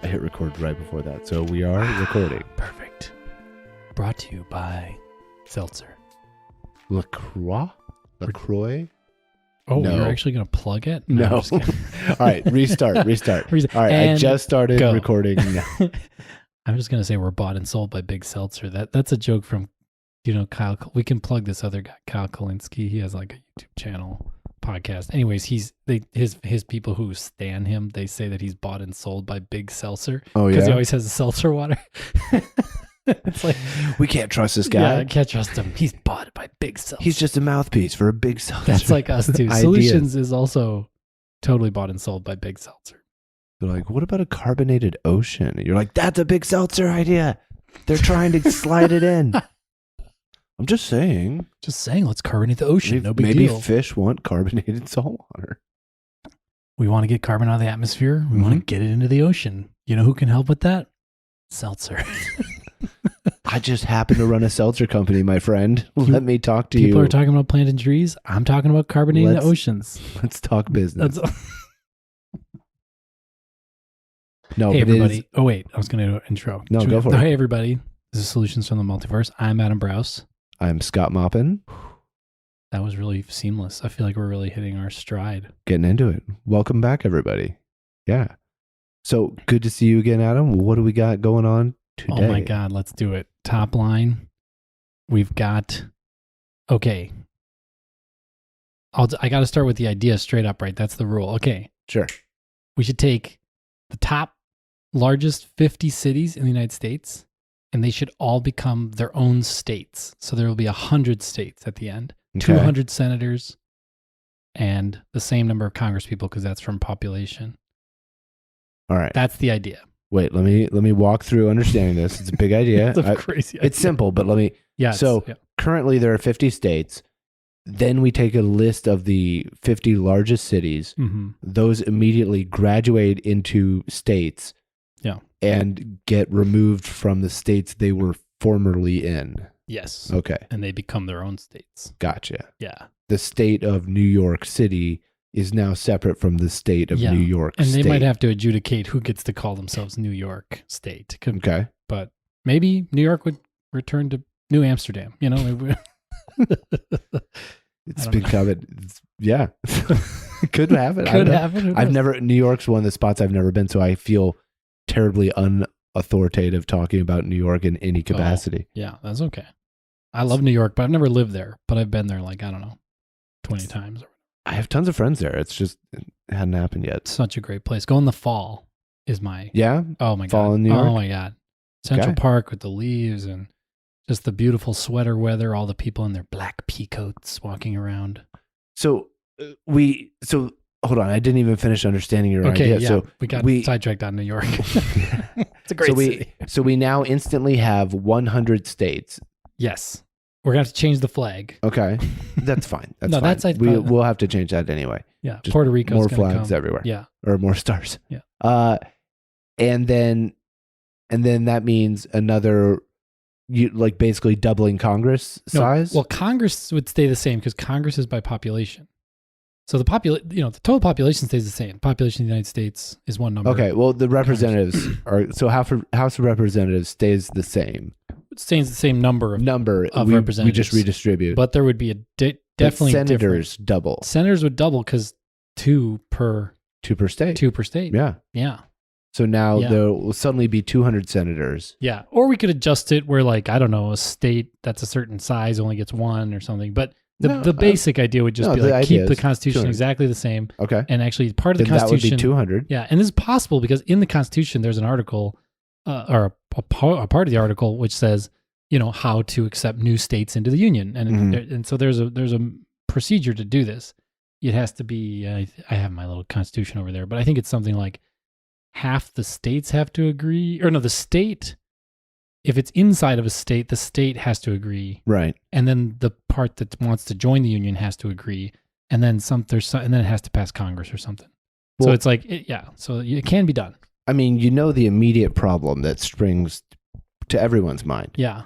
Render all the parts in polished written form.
I hit record right before that, so we are recording. Perfect. Brought to you by Seltzer. LaCroix? Oh, No. you're actually going to plug it? No. I'm just All right, restart. All right, And I just started go. recording now. I'm just going to say we're bought and sold by Big Seltzer. That's a joke from, Kyle. We can plug this other guy, Kyle Kalinske. He has like a YouTube channel podcast. Anyways, his people who stan him, they say that he's bought and sold by Big Seltzer. Oh, yeah? Because he always has a seltzer water. It's like, We can't trust this guy. yeah, I can't trust him. He's bought by Big Seltzer. He's just a mouthpiece for a Big Seltzer. That's like us too. Ideas. Solutions is also totally bought and sold by Big Seltzer. They're like, what about a carbonated ocean? And you're like, that's a Big Seltzer idea. They're trying to slide it in. I'm just saying. Just saying, let's carbonate the ocean. No big maybe deal. fish want carbonated salt water. We want to get carbon out of the atmosphere. We want to get it into the ocean. You know who can help with that? Seltzer. I just happen to run a seltzer company, my friend. Let me talk to you. People are talking about planting trees. I'm talking about carbonating the oceans. Let's talk business. No, hey, but everybody. Oh, wait. I was going to intro. No, go for it. Hey, everybody. This is Solutions from the Multiverse. I'm Adam Brous. I'm Scott Moppin. That was really seamless. I feel like we're really hitting our stride. Getting into it. Welcome back, everybody. Yeah. So good to see you again, Adam. What do we got going on today? Oh my God, let's do it. Top line, we've got, okay. I got to start with the idea straight up, right? That's the rule. Okay. Sure. We should take the top largest 50 cities in the United States, and they should all become their own states. So there will be 100 states at the end, Okay. 200 senators, and the same number of congresspeople because that's from population. All right. That's the idea. Wait, let me walk through understanding this. It's a big idea. It's a crazy idea. It's simple, but let me. Yeah. So currently there are 50 states. Then we take a list of the 50 largest cities. Mm-hmm. Those immediately graduate into states. Yeah. And get removed from the states they were formerly in. Yes. Okay. And they become their own states. Gotcha. Yeah. The state of New York City is now separate from the state of New York and State. they might have to adjudicate who gets to call themselves New York State. Okay. But maybe New York would return to New Amsterdam. It's been covered. Yeah. Could happen. Could happen. New York's one of the spots I've never been, so I feel terribly unauthoritative talking about New York in any capacity. Yeah, that's okay. I love New York, but I've never lived there. But I've been there 20 times. I have tons of friends there. It's just, it hadn't happened yet. Such a great place. Go in the fall is my... Yeah? Oh my God. Fall in New York? Oh my God. Central Park with the leaves and just the beautiful sweater weather, all the people in their black pea coats walking around. So hold on. I didn't even finish understanding your idea. Yeah, So we got sidetracked on New York. It's a great city. So we now instantly have 100 states. Yes. We're going to have to change the flag. Okay. That's fine. That's No, fine. that's We'll have to change that anyway. Yeah. Just Puerto Rico's more gonna flags come. everywhere. Yeah. Or more stars. Yeah. And then that means another, basically doubling Congress size. Well, Congress would stay the same because Congress is by population. So the total population stays the same. Population of the United States is one number. Okay. Well, the representatives House of Representatives stays the same. It stays the same number of representatives. We just redistribute. But there would be definitely senators double. Senators would double because two per state. Yeah. Yeah. So now there will suddenly be 200 senators. Yeah. Or we could adjust it where a state that's a certain size only gets one or something. But the basic idea would just be keep the Constitution 200. exactly the same. Okay. And actually part of the Constitution. That would be 200. Yeah. And this is possible because in the Constitution, there's an article or a part of the article which says, how to accept new states into the Union. And so there's a procedure to do this. It has to be, I have my little Constitution over there, but I think it's something like half the states have to agree, or no, the state, if it's inside of a state, the state has to agree. Right. And then the part that wants to join the union has to agree. And then and then it has to pass Congress or something. Well, so it's so it can be done. I mean, the immediate problem that springs to everyone's mind. Yeah.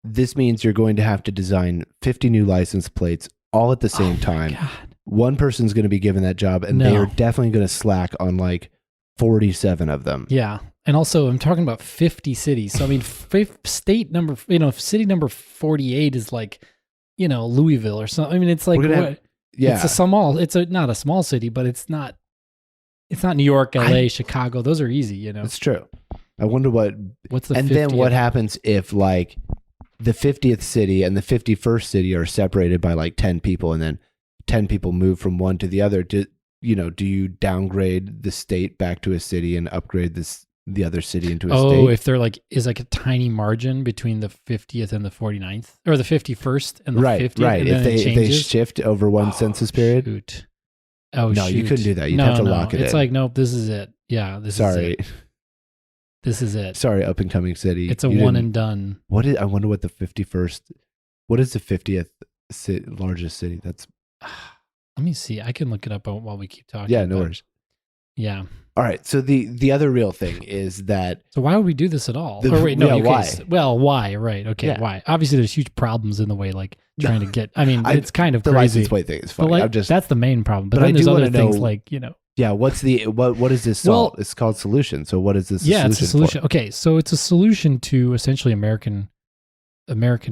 This means you're going to have to design 50 new license plates all at the same time. God. One person's going to be given that job, and they are definitely going to slack on like 47 of them. Yeah. And also, I'm talking about 50 cities. So, I mean, city number 48 is like, Louisville or something. I mean, it's like, it's not a small city, but it's not New York, LA, Chicago. Those are easy, It's true. I wonder what's the 50th? And then what happens if like the 50th city and the 51st city are separated by like 10 people, and then 10 people move from one to the other? Do you downgrade the state back to a city and upgrade the other city into a state? Oh, if there is like a tiny margin between the 50th and the 49th, or the 51st and the 50th. Right. If they shift over one census period. Shoot. You couldn't do that. You'd have to lock it in. It's like, nope, this is it. Yeah, this is it. This is it. Sorry, up and coming city. It's a one and done. I wonder what the 51st, what is the 50th largest city? That's. Let me see. I can look it up while we keep talking. Yeah, no worries. Yeah. All right. So the other real thing is that. So why would we do this at all? Why? Well, why? Right. Okay. Yeah. Why? Obviously, there's huge problems in the way, like trying to get. I mean, it's kind of the crazy. License plate thing is funny. That's the main problem. But then there's other things like Yeah. What is this solve? It's called solution. So what is this? Yeah, it's a solution. Okay, so it's a solution to essentially American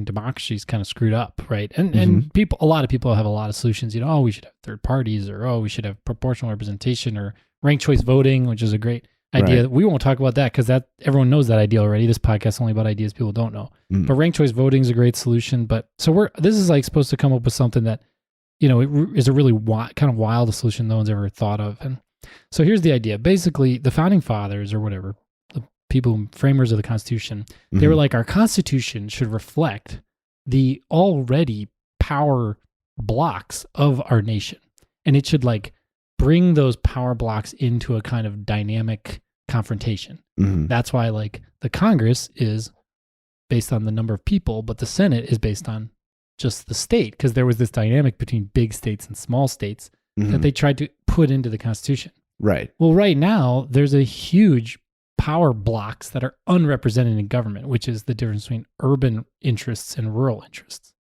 democracy is kind of screwed up, right? And a lot of people have a lot of solutions. We should have third parties, or we should have proportional representation, or ranked choice voting, which is a great idea. Right. We won't talk about that because everyone knows that idea already. This podcast is only about ideas people don't know. But ranked choice voting is a great solution. But so this is like supposed to come up with something that it is a really kind of wild solution no one's ever thought of. And so here's the idea. Basically, the founding fathers or whatever, the people framers of the Constitution, they were like, our Constitution should reflect the already power blocks of our nation, and it should like bring those power blocks into a kind of dynamic confrontation. That's why like the Congress is based on the number of people, but the Senate is based on just the state, because there was this dynamic between big states and small states that they tried to put into the Constitution. Right. Well, right now there's a huge power blocks that are unrepresented in government, which is the difference between urban interests and rural interests.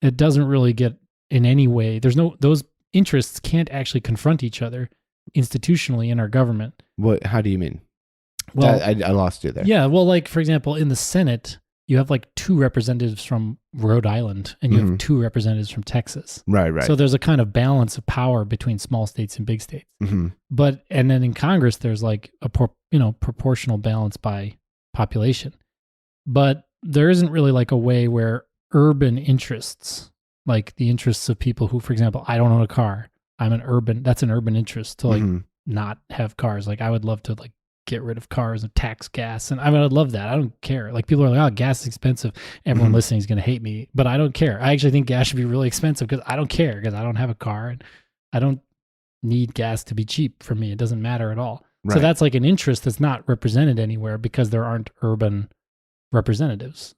It doesn't really get in any way. Those interests can't actually confront each other institutionally in our government. How do you mean? Well, I lost you there. Yeah. Well, like for example, in the Senate, you have like 2 representatives from Rhode Island and you have 2 representatives from Texas. Right. So there's a kind of balance of power between small states and big states. And then in Congress, there's like a proportional balance by population. But there isn't really like a way where urban interests, like the interests of people who, for example, I don't own a car. That's an urban interest to like not have cars. Like I would love to like get rid of cars and tax gas. And I mean, I'd love that. I don't care. Like people are like, oh, gas is expensive. Everyone listening is going to hate me, but I don't care. I actually think gas should be really expensive because I don't care, because I don't have a car and I don't need gas to be cheap for me. It doesn't matter at all. Right. So that's like an interest that's not represented anywhere because there aren't urban representatives.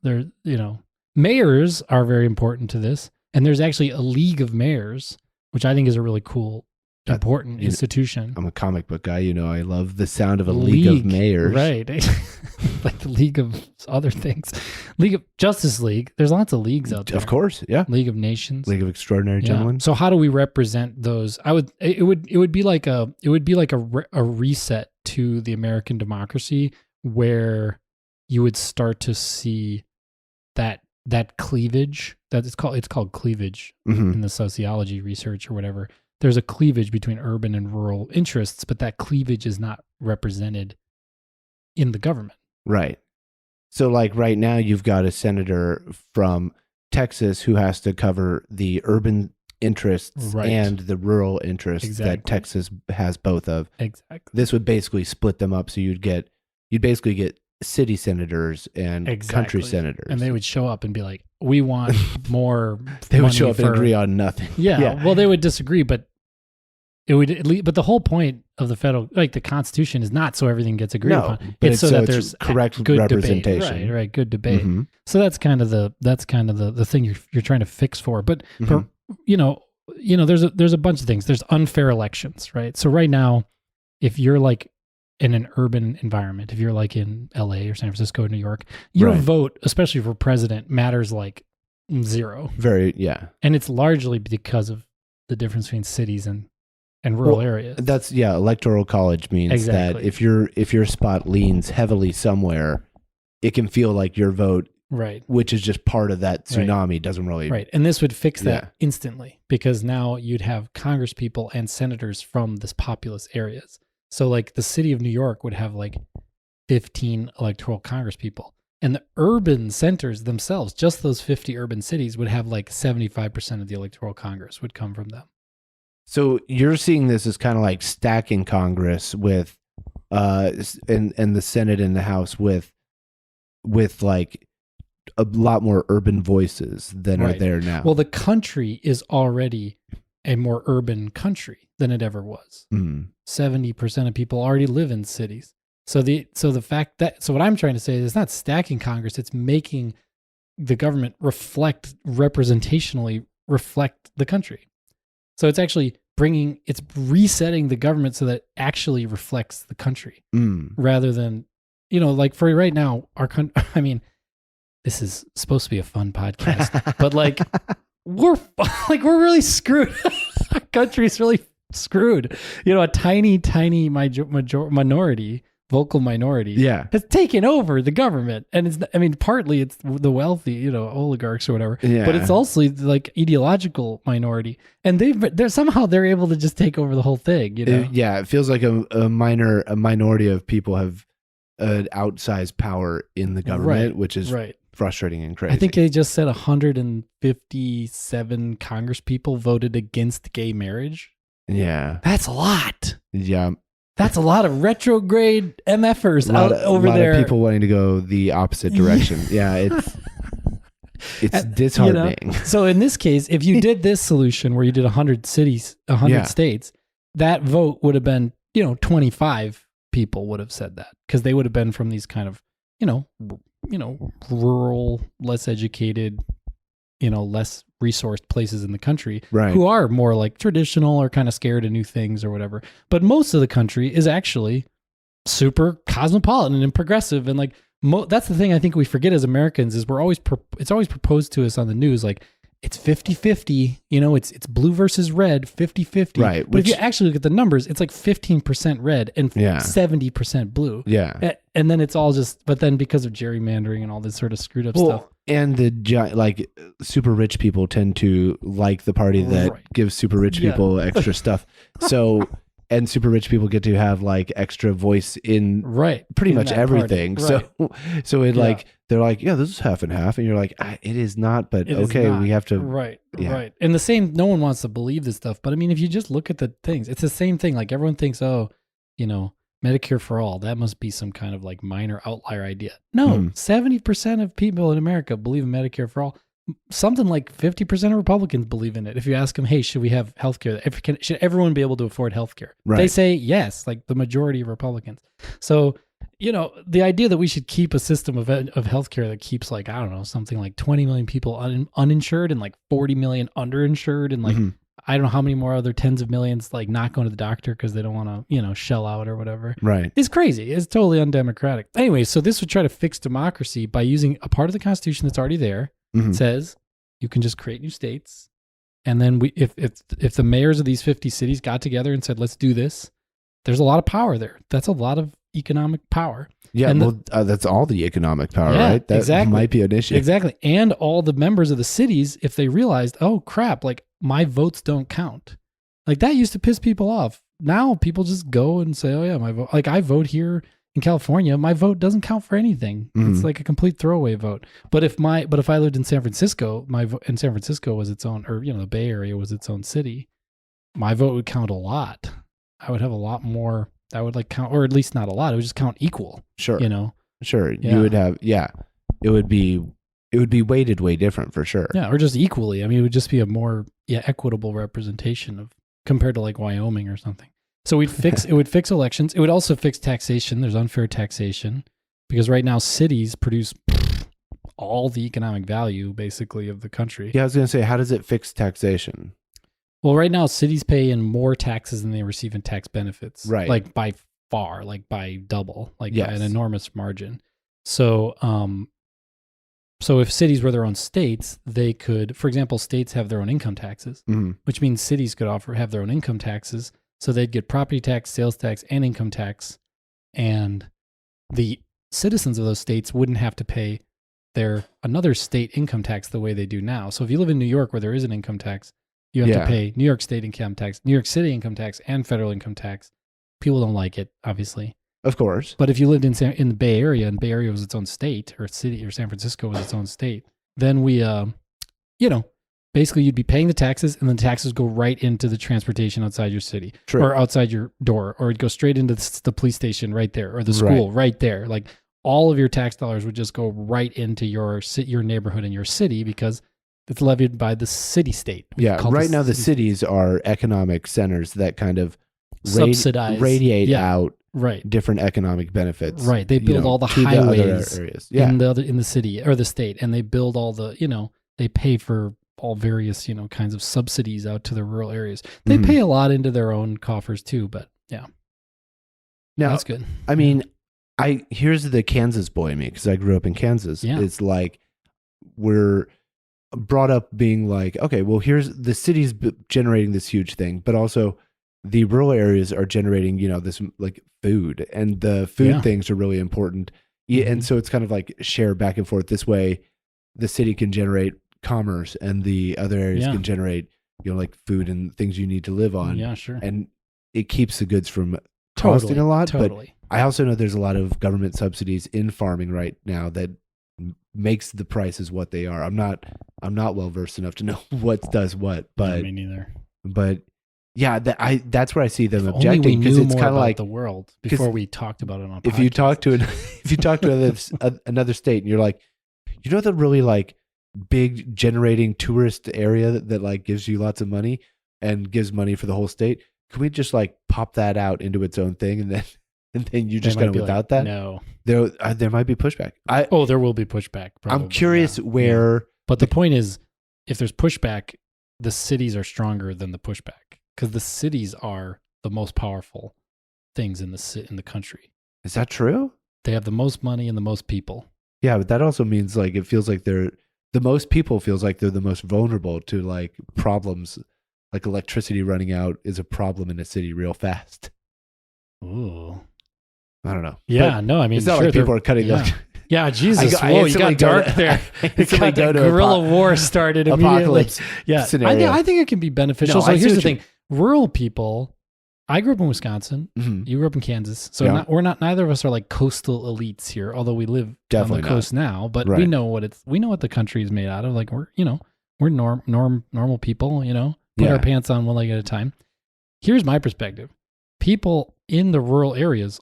Mayors are very important to this. And there's actually a league of mayors, which I think is a really cool, important institution. I'm a comic book guy. I love the sound of a league of mayors. Right. Like the League of other things. League of Justice League. There's lots of leagues out there. Of course. Yeah. League of Nations. League of Extraordinary Gentlemen. So how do we represent those? It would be like a reset to the American democracy where you would start to see that cleavage. It's called cleavage in the sociology research or whatever. There's a cleavage between urban and rural interests, but that cleavage is not represented in the government. Right. So like right now you've got a senator from Texas who has to cover the urban interests and the rural interests that Texas has both of. Exactly. This would basically split them up. So you'd basically get city senators and country senators. And they would show up and be like, we want more They would show up and agree on nothing. Yeah. Well, they would disagree, but but the whole point of the federal, like the Constitution, is not so everything gets agreed upon. It's so that there's correct good representation. Debate. Right, good debate. So that's kind of the thing you're trying to fix for. But there's a bunch of things. There's unfair elections, right? So right now, if you're like in an urban environment, if you're like in LA or San Francisco or New York, your vote, especially for president, matters like zero. Very, yeah. And it's largely because of the difference between cities and rural areas. That's, electoral college means that if your spot leans heavily somewhere, it can feel like your vote, which is just part of that tsunami, doesn't really. Right. And this would fix that instantly, because now you'd have Congress people and senators from this populous areas. So like the city of New York would have like 15 electoral Congress people. And the urban centers themselves, just those 50 urban cities, would have like 75% of the electoral Congress would come from them. So you're seeing this as kind of like stacking Congress with, and the Senate and the House with like a lot more urban voices than are there now. Well, the country is already a more urban country than it ever was. 70% of people already live in cities. So what I'm trying to say is it's not stacking Congress, it's making the government representationally reflect the country. So it's actually it's resetting the government so that it actually reflects the country rather than, like for right now, our country, I mean, this is supposed to be a fun podcast, but like we're really screwed. Our country's really screwed. A tiny minority, vocal minority, has taken over the government, and partly it's the wealthy, oligarchs or whatever, but it's also like ideological minority, and they're able to just take over the whole thing. It feels like a minority of people have an outsized power in the government, which is frustrating and crazy. I think they just said 157 Congress people voted against gay marriage. Yeah, that's a lot. Yeah. That's a lot of retrograde MFers out over there. A lot of people wanting to go the opposite direction. It's disheartening. So in this case, if you did this solution where you did 100 cities, 100 states, that vote would have been, 25 people would have said that, because they would have been from these kind of, rural, less educated, less resourced places in the country, who are more like traditional or kind of scared of new things or whatever. But most of the country is actually super cosmopolitan and progressive. And like, that's the thing I think we forget as Americans is it's always proposed to us on the news, like it's 50-50, it's blue versus red, 50-50. Right. But if you actually look at the numbers, it's like 15% red and 70% blue. Yeah. And then it's all but then because of gerrymandering and all this sort of screwed up stuff. And the super rich people tend to like the party that gives super rich people extra stuff. So, and super rich people get to have like extra voice in pretty much everything. So it they're like, yeah, this is half and half. And you're like, it is not, but we have to. Right. And the same, no one wants to believe this stuff. But I mean, if you just look at the things, it's the same thing. Like everyone thinks, Medicare for all, that must be some kind of like minor outlier idea. No, 70% of people in America believe in Medicare for all. Something like 50% of Republicans believe in it. If you ask them, hey, should we have healthcare? Should everyone be able to afford healthcare? They say yes, like the majority of Republicans. So, the idea that we should keep a system of healthcare that keeps like, I don't know, something like 20 million people uninsured and like 40 million underinsured and like, I don't know how many more other tens of millions like not going to the doctor because they don't want to, shell out or whatever. Right. It's crazy. It's totally undemocratic. Anyway, so this would try to fix democracy by using a part of the Constitution that's already there. It says you can just create new states. And then if the mayors of these 50 cities got together and said, let's do this, there's a lot of power there. That's a lot of economic power. Yeah, and that's all the economic power, right? That might be an issue. Exactly. And all the members of the cities, if they realized, oh crap, like my votes don't count. Like that used to piss people off. Now people just go and say, oh yeah, my vote. Like I vote here in California, my vote doesn't count for anything. It's like a complete throwaway vote. But if I lived in San Francisco, and San Francisco was its own, or the Bay Area was its own city, my vote would count a lot. I would have a lot more. That would like count, or at least not a lot. It would just count equal. Sure. Sure. Yeah. You would have. Yeah. It would be weighted way different for sure. Yeah, or just equally. I mean, it would just be a more equitable representation of compared to like Wyoming or something. So it would fix elections. It would also fix taxation. There's unfair taxation because right now cities produce all the economic value basically of the country. Yeah, I was going to say, how does it fix taxation? Well, right now cities pay in more taxes than they receive in tax benefits. Right. Like by far, like by double, like yes. by an enormous margin. So, so if cities were their own states, they could, for example, states have their own income taxes, which means cities could have their own income taxes. So they'd get property tax, sales tax, and income tax. And the citizens of those states wouldn't have to pay another state income tax the way they do now. So if you live in New York where there is an income tax, you have to pay New York state income tax, New York City income tax, and federal income tax. People don't like it, obviously. Of course. But if you lived in the Bay Area, and Bay Area was its own state, or city, or San Francisco was its own state, then we, basically you'd be paying the taxes, and then the taxes go right into the transportation outside your city, or outside your door, or it'd go straight into the police station right there, or the school right there. Like all of your tax dollars would just go right into your neighborhood and your city because it's levied by the city state. Yeah, right now the cities are economic centers that kind of subsidize, radiate out different economic benefits. Right, they build all the highways in the city or the state, and they build all the they pay for all various kinds of subsidies out to the rural areas. They pay a lot into their own coffers too, but yeah. Now that's good. I mean, here's the Kansas boy in me because I grew up in Kansas. Yeah. It's like we're brought up being like, okay, well, here's the city's generating this huge thing, but also the rural areas are generating, this like food, and the food things are really important. Yeah, and so it's kind of like share back and forth. This way, the city can generate commerce, and the other areas can generate, like food and things you need to live on. Yeah, sure. And it keeps the goods from costing a lot. Totally. But I also know there's a lot of government subsidies in farming right now that makes the prices what they are. I'm not well versed enough to know what does what, but me neither. But yeah, that's where I see them objecting, because it's kind of like the world before we talked about it on. If you talk to another state and you're like, the really like big generating tourist area that like gives you lots of money and gives money for the whole state, can we just like pop that out into its own thing, and then you just kind of without that? No, there might be pushback. There will be pushback. Probably, I'm curious where. But the point is, if there's pushback, the cities are stronger than the pushback, because the cities are the most powerful things in the country. Is that true? They have the most money and the most people. Yeah, but that also means like it feels like the most people feels like they're the most vulnerable to like problems, like electricity running out is a problem in a city real fast. Ooh. I don't know. Yeah, but no, I mean, it's not like people are cutting the. Yeah, Jesus. Whoa, you got dark there. The guerrilla war started immediately. Yeah, I think it can be beneficial. No, so here's the thing. Rural people, I grew up in Wisconsin. Mm-hmm. You grew up in Kansas. So neither of us are like coastal elites here, although we live on the coast now. But we know what the country is made out of. Like we're normal people, put our pants on one leg at a time. Here's my perspective. People in the rural areas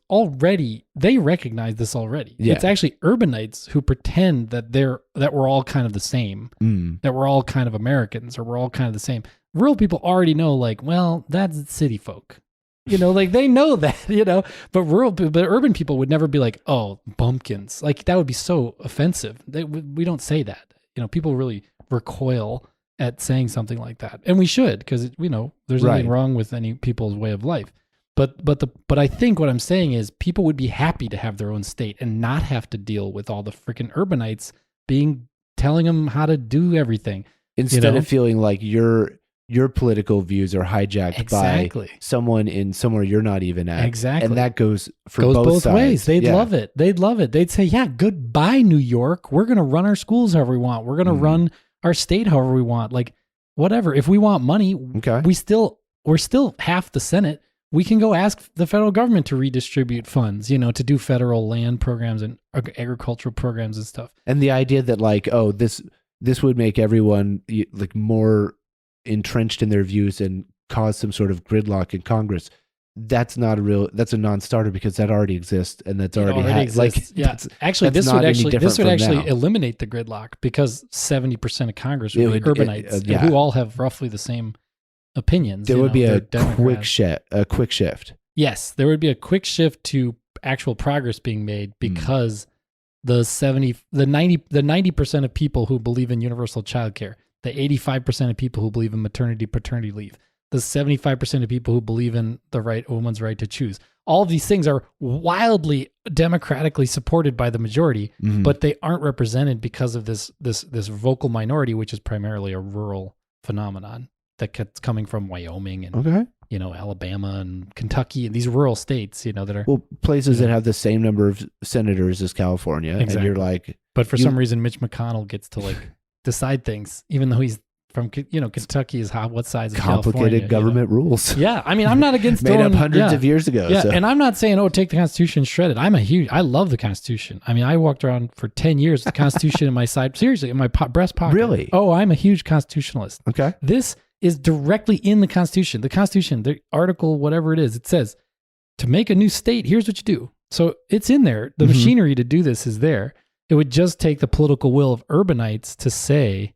they recognize this already. Yeah. It's actually urbanites who pretend that we're all kind of the same, that we're all kind of Americans, or we're all kind of the same. Rural people already know, like, well, that's city folk, like they know that, but urban people would never be like, oh, bumpkins. Like that would be so offensive. We don't say that. People really recoil at saying something like that, and we should, because there's nothing wrong with any people's way of life. But I think what I'm saying is people would be happy to have their own state and not have to deal with all the freaking urbanites telling them how to do everything. Instead of feeling like your political views are hijacked by someone in somewhere you're not even at. Exactly. And that goes both sides. Ways. They'd love it. They'd say, yeah, goodbye, New York. We're going to run our schools however we want. We're going to run our state however we want. Like, whatever. If we want money, we're still half the Senate. We can go ask the federal government to redistribute funds, to do federal land programs and agricultural programs and stuff. And the idea that like, oh, this would make everyone like more entrenched in their views and cause some sort of gridlock in Congress. That's a non-starter, because that already exists, and that's already exists. Actually, this would actually eliminate the gridlock, because 70% of Congress would be urbanites who all have roughly the same opinions. There would be a quick shift. Yes, there would be a quick shift to actual progress being made, because the 90% of people who believe in universal childcare, the 85% of people who believe in paternity leave, the 75% of people who believe in a woman's right to choose, all of these things are wildly democratically supported by the majority, but they aren't represented because of this vocal minority, which is primarily a rural phenomenon that's coming from Wyoming and Alabama and Kentucky and these rural states, that are places that have the same number of senators as California. Exactly. And you're like, but for some reason, Mitch McConnell gets to decide things, even though he's from, Kentucky is what size of complicated government rules. Yeah. I mean, I'm not against made up hundreds of years ago. Yeah. So. And I'm not saying, take the Constitution, shred it. I love the Constitution. I mean, I walked around for 10 years with the Constitution in my side, seriously, in my breast pocket. Really? Oh, I'm a huge constitutionalist. Okay. This is directly in the Constitution. The Constitution, the article, whatever it is, it says to make a new state, here's what you do. So it's in there. The machinery to do this is there. It would just take the political will of urbanites to say,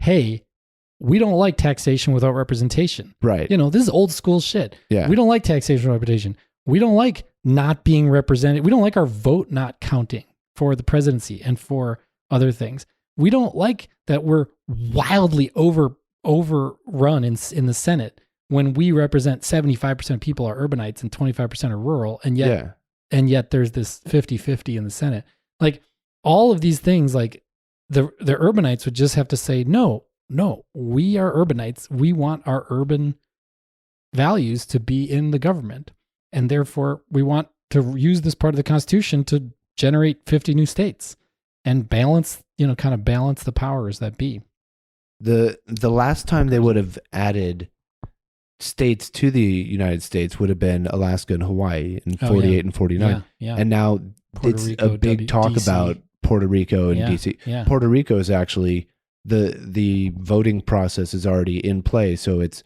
hey, we don't like taxation without representation. Right. This is old school shit. Yeah. We don't like taxation without representation. We don't like not being represented. We don't like our vote not counting for the presidency and for other things. We don't like that we're wildly overrun in the Senate when we represent 75% of people are urbanites and 25% are rural. And yet there's this 50-50 in the Senate. Like all of these things, like the urbanites would just have to say, no, we are urbanites. We want our urban values to be in the government. And therefore we want to use this part of the Constitution to generate 50 new states and balance, kind of balance the powers that be. The last time they would have added states to the United States would have been Alaska and Hawaii in 48 and 49. Yeah. And now Puerto Rico, a big talk DC. About Puerto Rico and DC. Yeah. Puerto Rico is actually the voting process is already in play, so it's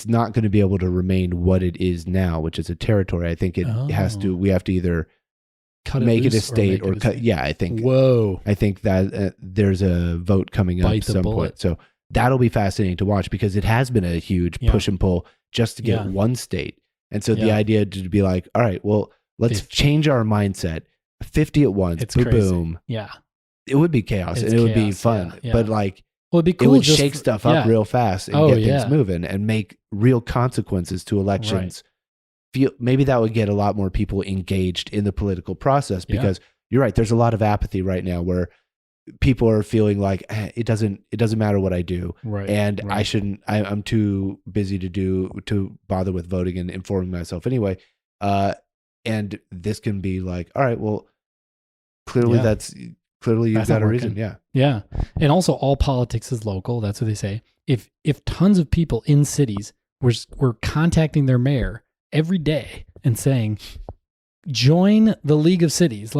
not going to be able to remain what it is now, which is a territory. I think we have to either make it a state or cut. Yeah, I think. Whoa. I think that there's a vote coming up at some point. So that'll be fascinating to watch because it has been a huge push and pull just to get one state. And so the idea to be like, all right, well, let's change our mindset. 50 at once. It's crazy. Boom. Yeah. It would be chaos and it would be fun. Yeah. But it'd be cool. It would shake stuff up real fast and get things moving and make real consequences to elections. Right. Maybe that would get a lot more people engaged in the political process because you're right. There's a lot of apathy right now where people are feeling like it doesn't matter what I do. Right. And I shouldn't, I'm too busy to bother with voting and informing myself anyway. And this can be like, all right, well, clearly you've got a reason. Yeah. Yeah. And also all politics is local. That's what they say. If tons of people in cities were contacting their mayor every day and saying, join the League of Cities,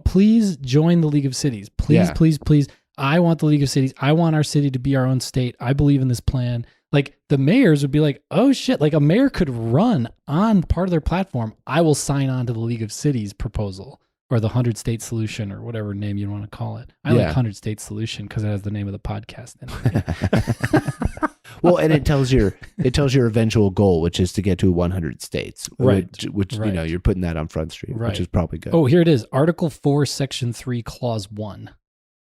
please join the League of Cities. Please, please, please. I want the League of Cities. I want our city to be our own state. I believe in this plan. Like the mayors would be like, oh shit, like a mayor could run on part of their platform. I will sign on to the League of Cities proposal or the 100 state solution or whatever name you want to call it. I like 100 state solution because it has the name of the podcast in it. Well, and it tells your eventual goal, which is to get to 100 states, right? Which you're putting that on Front Street, which is probably good. Oh, here it is. Article 4, Section 3, Clause 1.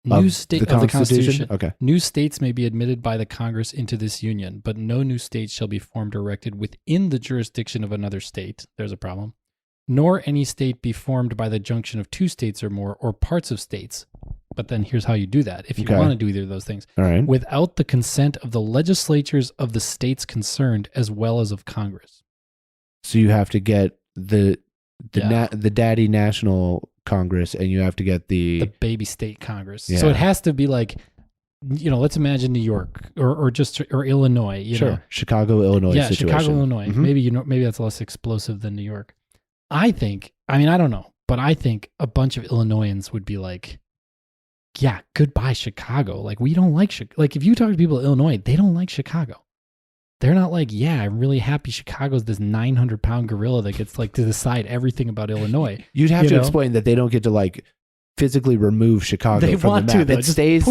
New state of the Constitution. Okay. New states may be admitted by the Congress into this union, but no new state shall be formed or erected within the jurisdiction of another state. There's a problem. Nor any state be formed by the junction of two states or more, or parts of states. But then here's how you do that. If you want to do either of those things, all right, without the consent of the legislatures of the states concerned, as well as of Congress. So you have to get the daddy national Congress, and you have to get the baby state Congress. Yeah. So it has to be like, let's imagine New York or Illinois. You know? Chicago, Illinois. Yeah, situation. Chicago, Illinois. Mm-hmm. Maybe that's less explosive than New York. I don't know, but I think a bunch of Illinoisans would be like, yeah, goodbye Chicago. Like we don't like Chicago. Like if you talk to people in Illinois, they don't like Chicago. They're not like, yeah, I'm really happy Chicago's this 900-pound gorilla that gets to decide everything about Illinois. You'd have to explain that they don't get to physically remove Chicago from the map. It stays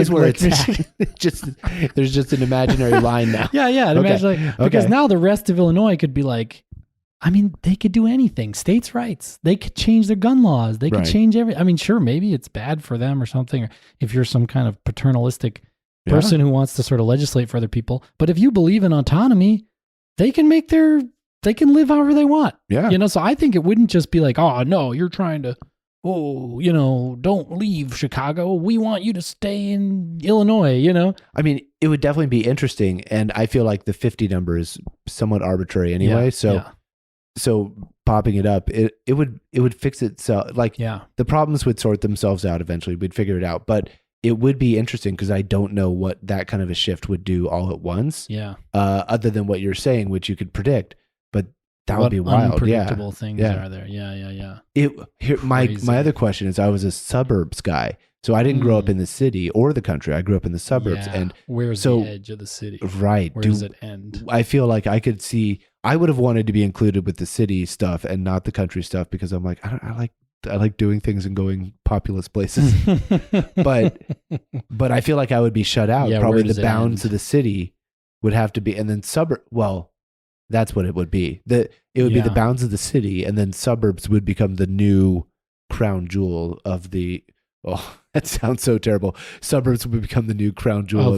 where it's at. There's just an imaginary line now. Yeah. Because now the rest of Illinois could be like, they could do anything. States' rights. They could change their gun laws. They could change everything. Sure, maybe it's bad for them or something. Or if you're some kind of paternalistic person who wants to sort of legislate for other people. But if you believe in autonomy, they can make their they can live however they want. Yeah. You know, so I think it wouldn't just be like, oh, no, you're trying to, you know, don't leave Chicago. We want you to stay in Illinois, you know? I mean, it would definitely be interesting. And I feel like the 50 number is somewhat arbitrary anyway. So popping it up, it would fix itself. Like the problems would sort themselves out eventually. We'd figure it out. But it would be interesting because I don't know what that kind of a shift would do all at once. Yeah. Other than what you're saying, which you could predict. But that would be wild. Unpredictable things are there. Yeah. My other question is, I was a suburbs guy. So I didn't grow up in the city or the country. I grew up in the suburbs. Yeah. And where's the edge of the city? Right. Where does it end? I feel like I could see, I would have wanted to be included with the city stuff and not the country stuff because I'm like, I like doing things and going populous places. but I feel like I would be shut out. Yeah, probably the bounds of the city would have to be, and then that's what it would be. It would be the bounds of the city, and then suburbs would become the new crown jewel of the. Oh, that sounds so terrible. Suburbs would become the new crown jewel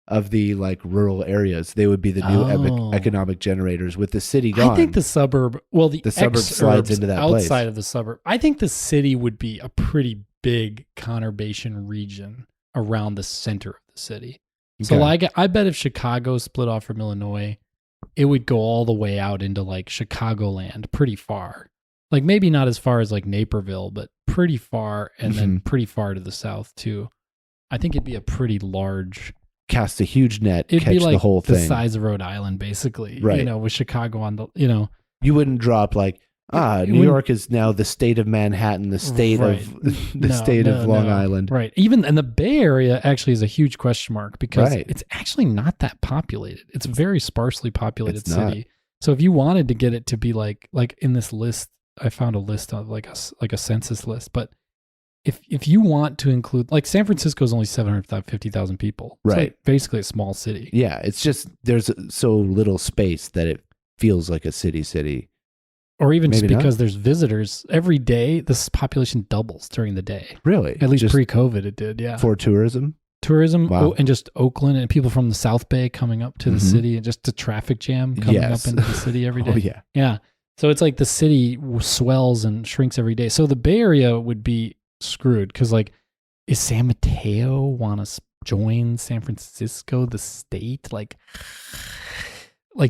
of the like rural areas. They would be the new economic generators with the city gone. I think the suburb, the suburb slides into that outside place. of the suburb. I think the city would be a pretty big conurbation region around the center of the city. Okay. So like, I bet if Chicago split off from Illinois, it would go all the way out into like Chicagoland, pretty far. Like maybe not as far as like Naperville, but pretty far, and then pretty far to the south too. I think it'd be a pretty large. Cast a huge net, it'd catch be like the whole thing. The size of Rhode Island, basically. Right. You know, with Chicago on the, you know. You wouldn't drop like, New York is now the state of Manhattan, the state of Long Island. Right. Even, and the Bay Area actually is a huge question mark because it's actually not that populated. It's a very sparsely populated city. So if you wanted to get it to be like in this list, I found a list of like a census list, but if you want to include, like, San Francisco is only 750,000 people. It's like basically a small city. Yeah. It's just, there's so little space that it feels like a city. Or even maybe just because there's visitors every day, this population doubles during the day. Really? At least pre-COVID it did. Yeah. For tourism? Wow. And just Oakland and people from the South Bay coming up to the city, and just the traffic jam coming up into the city every day. Oh, yeah. Yeah. So it's like the city swells and shrinks every day. So the Bay Area would be screwed because, like, is San Mateo want to join San Francisco, the state? Like,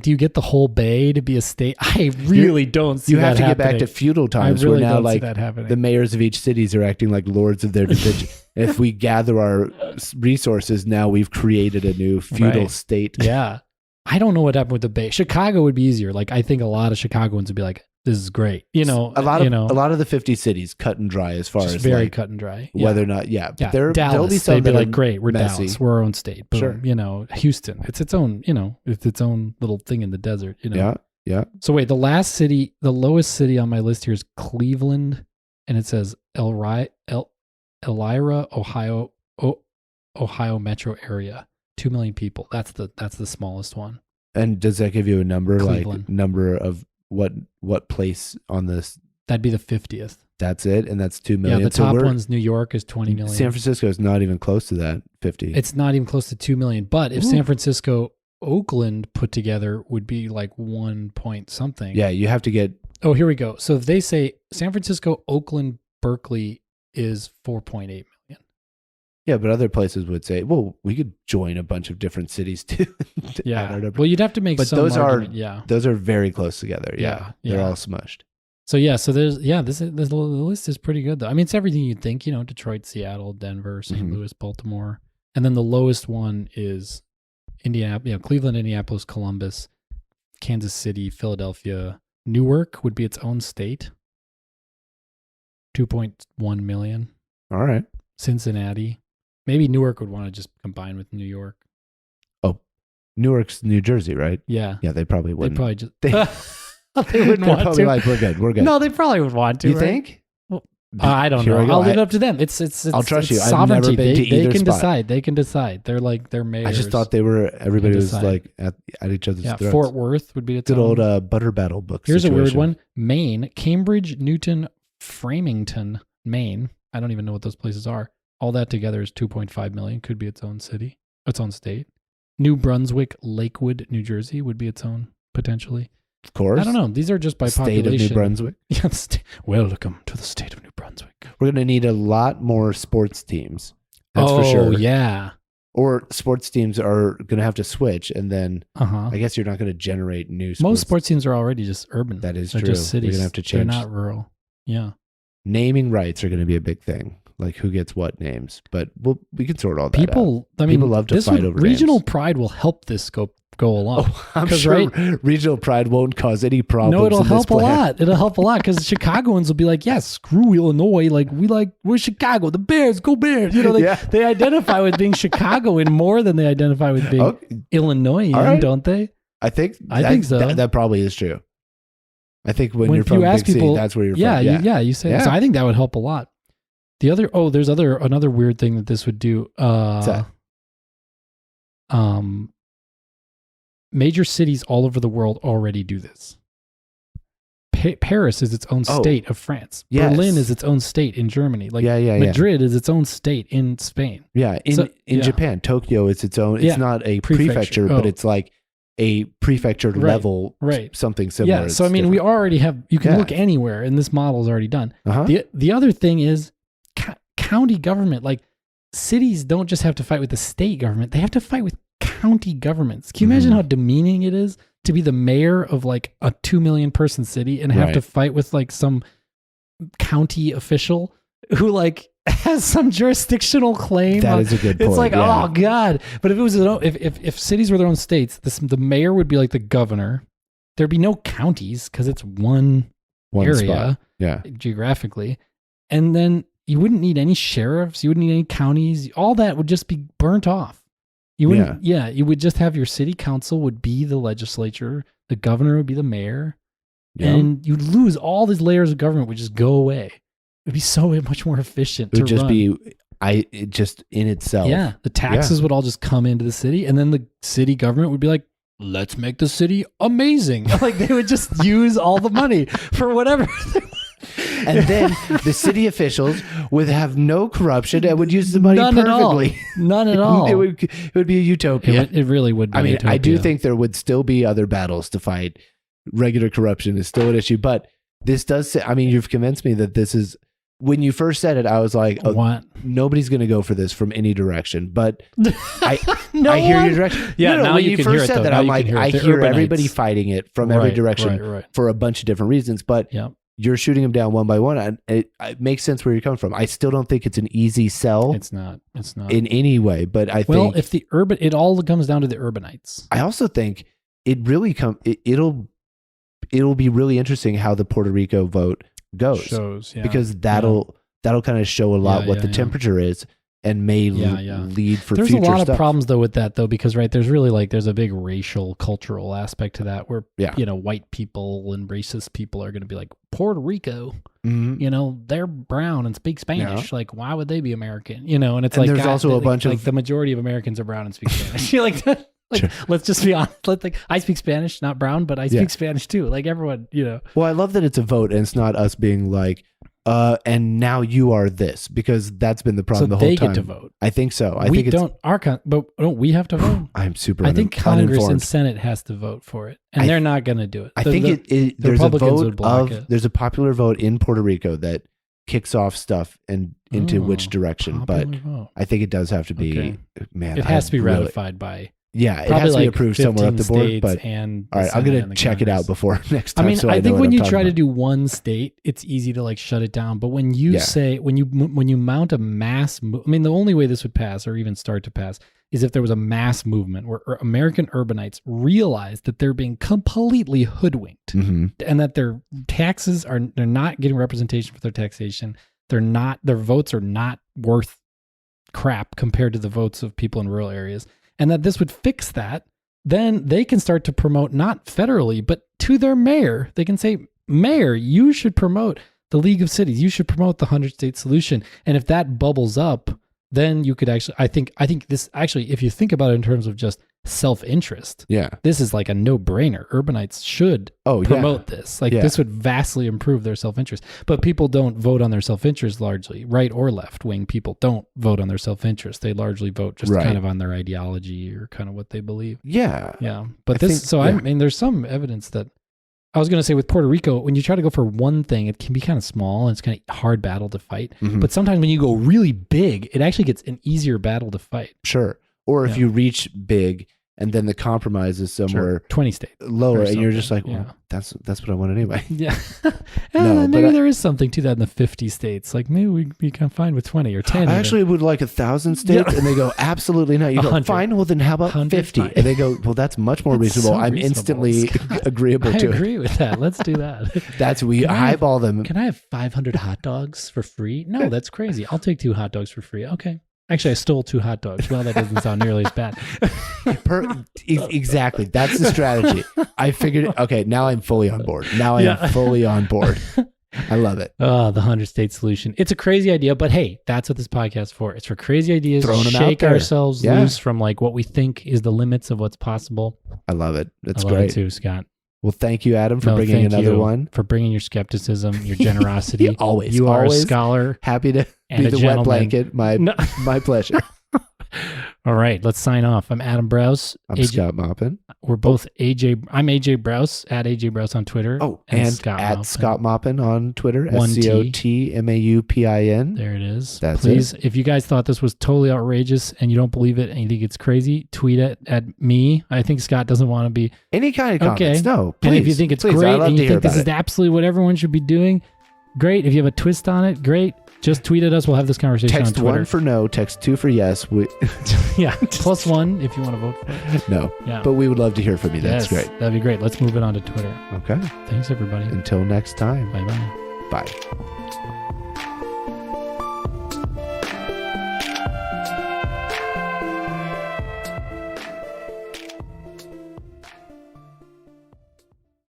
do you get the whole Bay to be a state? I really don't see that. You have to happening. Get back to feudal times really where now, don't like, see that happening. The mayors of each cities are acting like lords of their division. If we gather our resources, now we've created a new feudal state. Yeah. I don't know what happened with the Bay. Chicago would be easier. Like, I think a lot of Chicagoans would be like, this is great. You know, a lot of the 50 cities cut and dry as far as very like, cut and dry. Whether or not, Dallas, they'd be like, great, we're messy. Dallas, we're our own state. Boom. Sure. You know, Houston, it's its own, you know, it's its own little thing in the desert. You know. Yeah. So wait, the lowest city on my list here is Cleveland, and it says Elira, Ohio metro area, 2 million people. That's the smallest one. And does that give you a number, Cleveland. like number of what place on this? That'd be the 50th. That's it, and that's 2 million. Yeah, the top one's New York is 20 million. San Francisco is not even close to that 50. It's not even close to 2 million. But if San Francisco, Oakland put together would be like 1 point something. Yeah, you have to get. Oh, here we go. So if they say San Francisco, Oakland, Berkeley is 4.8 million. Yeah, but other places would say, well, we could join a bunch of different cities too. Yeah. Well, you'd have to make some argument. Those are very close together. Yeah. They're all smushed. So there's the list is pretty good though. I mean, it's everything you'd think, you know, Detroit, Seattle, Denver, St. Louis, Baltimore. And then the lowest one is Cleveland, Indianapolis, Columbus, Kansas City, Philadelphia. Newark would be its own state. 2.1 million. All right. Cincinnati. Maybe Newark would want to just combine with New York. Oh, Newark's New Jersey, right? Yeah. Yeah, they probably wouldn't. They probably just... They wouldn't want probably to. Like, we're good. No, they probably would want to. You think? Well, I don't know. I'll leave it up to them. It's I'll trust you. Sovereignty. I've never been to either spot. They can decide. They're mayors. I just thought everybody was like at each other's throats. Fort Worth would be its good own. Old butter battle book. Here's situation. a weird one. Maine, Cambridge, Newton, Framingham, Maine. I don't even know what those places are. All that together is 2.5 million. Could be its own city, its own state. New Brunswick, Lakewood, New Jersey would be its own potentially. Of course. I don't know. These are just by State population. of New Brunswick. Yeah, welcome to the state of New Brunswick. We're going to need a lot more sports teams. That's for sure. Oh, yeah. Or sports teams are going to have to switch, and then I guess you're not going to generate new sports. Most sports teams are already just urban. That is They're true. just cities. We're going to have to change. They're not rural. Yeah. Naming rights are going to be a big thing. Like who gets what names. But we can sort all that out. People love to fight over regional names. pride will help this go along. Oh, I'm sure regional pride won't cause any problems. No, it'll in help this plan. a lot. It'll help a lot because Chicagoans will be like, yes, screw Illinois. We're Chicago. The Bears, go Bears. They identify with being Chicagoan more than they identify with being Illinoisan, right. Don't they? I think so. That probably is true. I think when you're from a big city, that's where you're from. Yeah, you say that. So I think that would help a lot. There's another weird thing that this would do. Major cities all over the world already do this. Paris is its own state of France. Yes. Berlin is its own state in Germany. Madrid is its own state in Spain. Yeah, in Japan, Tokyo is its own. It's not a prefecture, but it's like a prefecture level, something similar. Yeah, so I mean, we already have. You can look anywhere, and this model is already done. The other thing is county government. Like cities don't just have to fight with the state government; they have to fight with county governments. Can you imagine how demeaning it is to be the mayor of like a 2 million person city and have to fight with like some county official who like has some jurisdictional claim? That is a good point. It's like, oh God. But if it was if cities were their own states, the mayor would be like the governor. There'd be no counties because it's one area geographically. And then you wouldn't need any sheriffs, you wouldn't need any counties. All that would just be burnt off. You wouldn't, you would just have your city council would be the legislature, the governor would be the mayor, and you'd lose all these layers of government would just go away. It'd be so much more efficient. It would just be just in itself. Yeah, the taxes would all just come into the city, and then the city government would be like, let's make the city amazing. Like they would just use all the money for whatever. And then the city officials would have no corruption and would use the money perfectly. None at all. It would be a utopia. It really would be. I mean, utopia. I do think there would still be other battles to fight. Regular corruption is still an issue, but this does say, I mean, you've convinced me that this is, when you first said it, I was like, what? Nobody's going to go for this from any direction, but I hear your direction. Yeah, no, now when you can hear it, said though. that, I'm like, I hear everybody fighting it from every direction right. for a bunch of different reasons, but you're shooting them down one by one. And it makes sense where you're coming from. I still don't think it's an easy sell. It's not in any way, but I think if it all comes down to the urbanites. I also think it really it'll be really interesting how the Puerto Rico vote goes. Because that'll kind of show a lot what the temperature is and may lead for there's future a lot stuff. of problems though with that though, because there's really there's a big racial cultural aspect to that where white people and racist people are going to be like, Puerto Rico, they're brown and speak Spanish. Like, why would they be American? And it's there's also a bunch of the majority of Americans are brown and speak Spanish. You're like that. Let's just be honest. I speak Spanish, not brown, but I speak Spanish too. Like everyone, Well, I love that it's a vote and it's not us being like, and now you are this, because that's been the problem the whole time. So they get to vote. I think so. But don't we have to vote? I'm super. I think Congress and Senate has to vote for it, and they're not going to do it. I think there's a vote there's a popular vote in Puerto Rico that kicks off stuff and into which direction, but I think it does have to be. Man, it has to be ratified by. Yeah, it has to be approved somewhere up the board. But all right, I'm going to check it out before next time. I mean, I think when you try to do one state, it's easy to shut it down. But when you say when you mount a mass, I mean, the only way this would pass or even start to pass is if there was a mass movement where American urbanites realize that they're being completely hoodwinked and that their taxes they're not getting representation for their taxation. Their votes are not worth crap compared to the votes of people in rural areas. And that this would fix that, then they can start to promote not federally, but to their mayor. They can say, Mayor, you should promote the League of Cities. You should promote the 100-state solution. And if that bubbles up, then you could actually, I think this actually, if you think about it in terms of just self-interest, this is like a no-brainer. Urbanites should promote this. This would vastly improve their self-interest. But people don't vote on their self-interest largely. Right or left-wing people don't vote on their self-interest. They largely vote just kind of on their ideology or kind of what they believe. Yeah. Yeah. But I mean, there's some evidence that I was going to say with Puerto Rico, when you try to go for one thing, it can be kind of small and it's kind of hard battle to fight. But sometimes when you go really big, it actually gets an easier battle to fight. Sure. Or if you reach big and then the compromise is somewhere 20 states lower and you're just like, well, that's what I want anyway. Yeah. No, maybe there is something to that in the 50 states. Like maybe we'd be kind of fine with 20 or 10. I actually would like 1,000 states. And they go, absolutely not. You go, fine. Well, then how about 50? And they go, well, that's much more reasonable. I'm instantly agreeable to it. I agree with that. Let's do that. We eyeball them. Can I have 500 hot dogs for free? No, that's crazy. I'll take 2 hot dogs for free. Okay. Actually, I stole 2 hot dogs. Well, that doesn't sound nearly as bad. Exactly. That's the strategy. I figured, okay, now I'm fully on board. Now I am fully on board. I love it. Oh, the 100-state solution. It's a crazy idea, but hey, that's what this podcast is for. It's for crazy ideas. Throwing them shake out there. Ourselves loose from like what we think is the limits of what's possible. I love it. That's great. I love it too, Scott. Well, thank you, Adam, for bringing another one. For bringing your skepticism, your generosity. Always. You are a scholar. Happy to be the wet blanket. My pleasure. All right, let's sign off. I'm Adam Browse. I'm Scott Maupin. We're both AJ. I'm AJ Browse at AJ Browse on Twitter. Oh, and Scott at Maupin. Scott Maupin on Twitter. SCOTMAUPIN. There it is. That's Please, if you guys thought this was totally outrageous and you don't believe it and you think it's crazy, tweet it at me. I think Scott doesn't want to be any kind of comments. No, please. And if you think it's great and you think this is absolutely what everyone should be doing, great. If you have a twist on it, great. Just tweet at us. We'll have this conversation on Twitter. Text 1 for no. Text 2 for yes. Yeah. +1 if you want to vote for it. No. Yeah. But we would love to hear from you. That's great. That'd be great. Let's move it on to Twitter. Okay. Thanks, everybody. Until next time. Bye-bye. Bye.